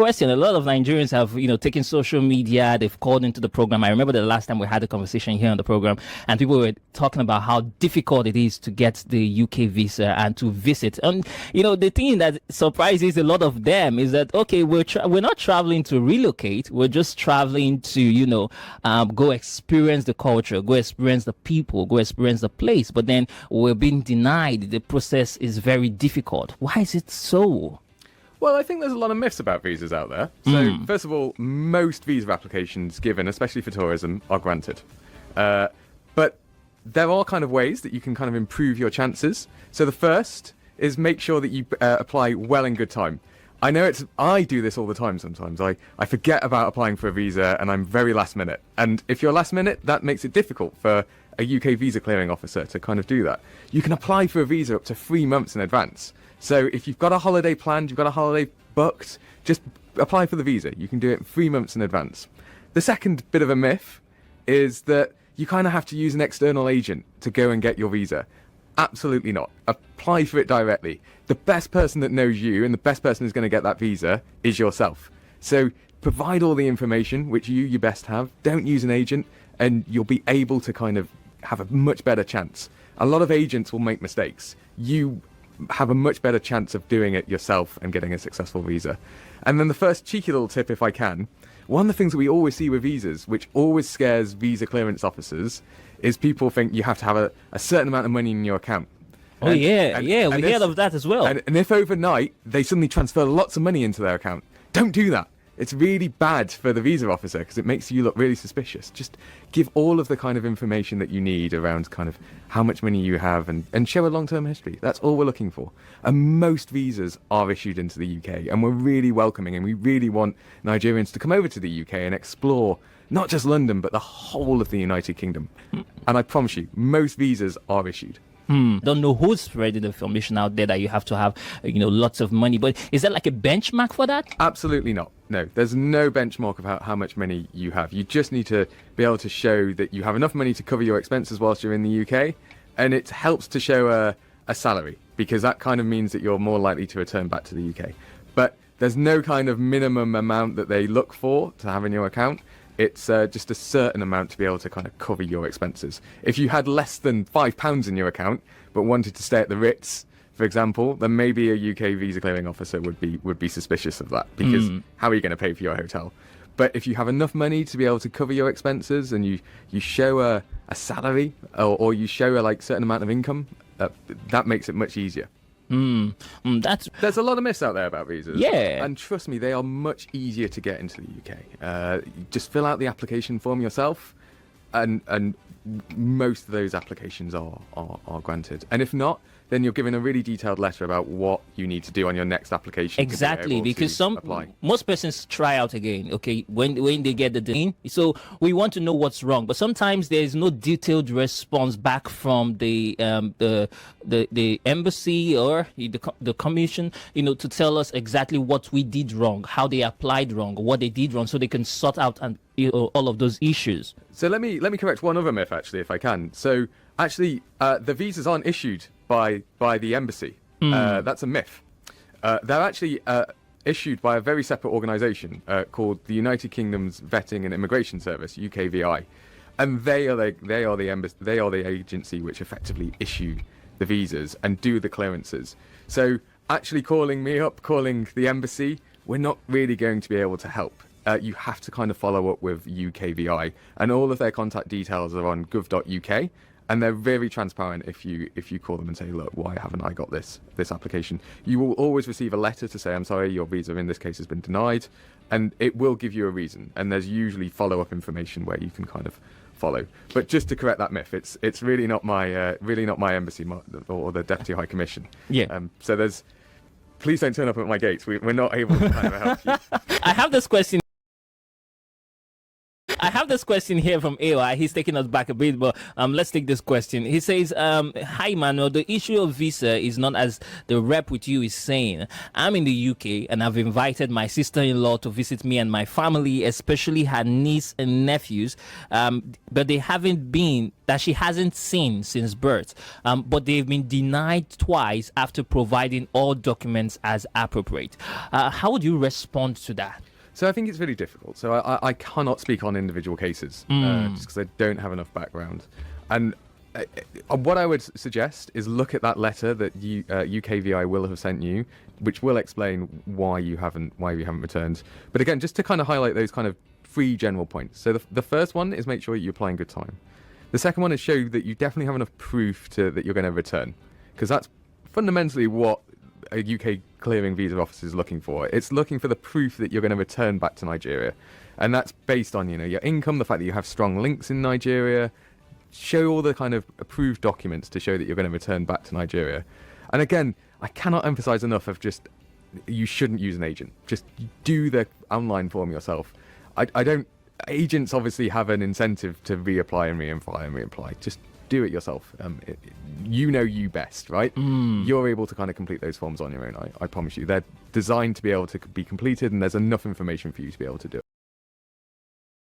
question. A lot of Nigerians have, taken social media. They've called into the program. I remember the last time we had a conversation here on the program, and people were talking about how difficult it is to get the UK visa and to visit. And the thing that surprises a lot of them is that we're not traveling to relocate. We're just traveling to go experience the culture, go experience the people, go experience the place. But then we're being denied. The process is very difficult. Why is it so? Well, I think there's a lot of myths about visas out there. So, first of all, most visa applications given, especially for tourism, are granted. But there are kind of ways that you can kind of improve your chances. So the first is make sure that you apply well in good time. I do this all the time sometimes. I forget about applying for a visa and I'm very last minute. And if you're last minute, that makes it difficult for a UK visa clearing officer to kind of do that. You can apply for a visa up to 3 months in advance. So if you've got a holiday planned, you've got a holiday booked, just apply for the visa. You can do it 3 months in advance. The second bit of a myth is that you kind of have to use an external agent to go and get your visa. Absolutely not. Apply for it directly. The best person that knows you and the best person who's going to get that visa is yourself. So provide all the information, which you best have. Don't use an agent, and you'll be able to kind of have a much better chance. A lot of agents will make mistakes. You have a much better chance of doing it yourself and getting a successful visa. And then the first cheeky little tip, if I can, one of the things that we always see with visas, which always scares visa clearance officers, is people think you have to have a certain amount of money in your account. We heard of that as well. And if overnight they suddenly transfer lots of money into their account, don't do that. It's really bad for the visa officer because it makes you look really suspicious. Just give all of the kind of information that you need around kind of how much money you have and show a long-term history. That's all we're looking for. And most visas are issued into the UK, and we're really welcoming, and we really want Nigerians to come over to the UK and explore not just London, but the whole of the United Kingdom. And I promise you, most visas are issued. Don't know who's spreading the information out there that you have to have, lots of money. But is there like a benchmark for that? Absolutely not. No, there's no benchmark of how much money you have. You just need to be able to show that you have enough money to cover your expenses whilst you're in the UK. And it helps to show a salary, because that kind of means that you're more likely to return back to the UK. But there's no kind of minimum amount that they look for to have in your account. It's just a certain amount to be able to kind of cover your expenses. If you had less than £5 in your account but wanted to stay at the Ritz, for example, then maybe a UK visa clearing officer would be suspicious of that, because how are you going to pay for your hotel? But if you have enough money to be able to cover your expenses, and you show a salary or you show a certain amount of income, that makes it much easier. There's a lot of myths out there about visas. Yeah. And trust me, they are much easier to get into the UK. Just fill out the application form yourself, and most of those applications are granted. And if not, then you're given a really detailed letter about what you need to do on your next application. Exactly, because most persons try out again, when they get the in. So we want to know what's wrong, but sometimes there is no detailed response back from the embassy or the commission, to tell us exactly what we did wrong, how they applied wrong, what they did wrong, so they can sort out all of those issues. So let me correct one other myth, actually, if I can. So actually, the visas aren't issued by the embassy. That's a myth. They're actually issued by a very separate organisation called the United Kingdom's Vetting and Immigration Service, UKVI, and they are the agency which effectively issue the visas and do the clearances. So actually calling me up, calling the embassy, we're not really going to be able to help. You have to kind of follow up with UKVI, and all of their contact details are on gov.uk. And they're very transparent if you call them and say, look, why haven't I got this application? You will always receive a letter to say, I'm sorry, your visa in this case has been denied, and it will give you a reason. And there's usually follow-up information where you can kind of follow. But just to correct that myth, it's really not my embassy or the Deputy High Commission. Yeah. So please don't turn up at my gates. We're not able to kind of help you. I have this question this question here from AY. He's taking us back a bit, but let's take this question. He says, "Hi, Manuel. The issue of visa is not as the rep with you is saying. I'm in the UK and I've invited my sister-in-law to visit me and my family, especially her niece and nephews, but they haven't been that she hasn't seen since birth. But they've been denied twice after providing all documents as appropriate. How would you respond to that?" So I think it's really difficult. So I cannot speak on individual cases just because I don't have enough background. And what I would suggest is look at that letter that UKVI will have sent you, which will explain why you haven't returned. But again, just to kind of highlight those kind of 3 general points. So the first one is make sure you apply in good time. The second one is show that you definitely have enough proof that you're going to return, because that's fundamentally what a UK clearing visa office is looking for. It's looking for the proof that you're going to return back to Nigeria, and that's based on your income, the fact that you have strong links in Nigeria. Show all the kind of approved documents to show that you're going to return back to Nigeria. And again, I cannot emphasize enough of just you shouldn't use an agent. Just do the online form yourself. I don't. Agents obviously have an incentive to reapply and reapply. Just do it yourself. You know you best, right? You're able to kind of complete those forms on your own. I promise you. They're designed to be able to be completed, and there's enough information for you to be able to do it.